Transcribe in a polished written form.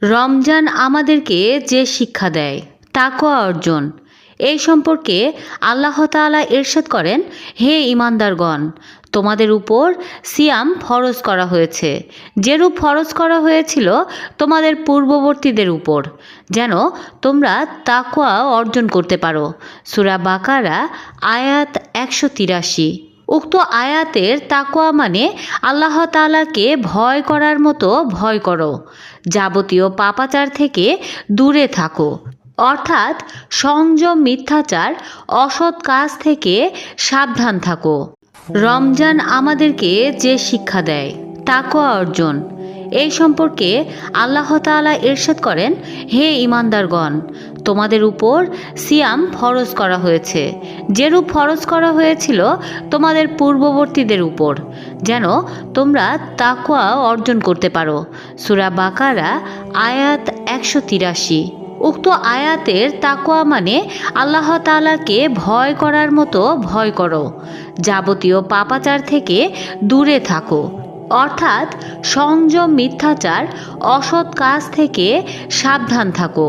রমজান আমাদেরকে যে শিক্ষা দেয় তাকওয়া অর্জন, এই সম্পর্কে আল্লাহ তাআলা ইরশাদ করেন, হে ঈমানদারগণ, তোমাদের উপর সিয়াম ফরজ করা হয়েছে, যেরূপ ফরজ করা হয়েছিল তোমাদের পূর্ববর্তীদের উপর, যেন তোমরা তাকওয়া অর্জন করতে পারো। সূরা বাকারা আয়াত 183। উক্ত আয়াতের তাকওয়া মানে আল্লাহ তাআলাকে ভয় করার মতো ভয় করো, যাবতীয় পাপাচার থেকে দূরে থাকো, অর্থাৎ সংযম, মিথ্যাচার, অসৎ কাজ থেকে সাবধান থাকো। রমজান আমাদেরকে যে শিক্ষা দেয় তাকওয়া অর্জন, এই সম্পর্কে আল্লাহ তাআলা ইরশাদ করেন, হে ঈমানদারগণ, তোমাদের উপর সিয়াম ফরজ করা হয়েছে, যেরূপ ফরজ করা হয়েছিল তোমাদের পূর্ববর্তীদের উপর, যেন তোমরা তাকওয়া অর্জন করতে পারো। সূরা বাকারা আয়াত 183। উক্ত আয়াতের তাকওয়া মানে আল্লাহ তাআলাকে ভয় করার মতো ভয় করো, যাবতীয় পাপাচার থেকে দূরে থাকো, অর্থাৎ সংযম, মিথ্যাচার, অসৎ কাজ থেকে সাবধান থাকো।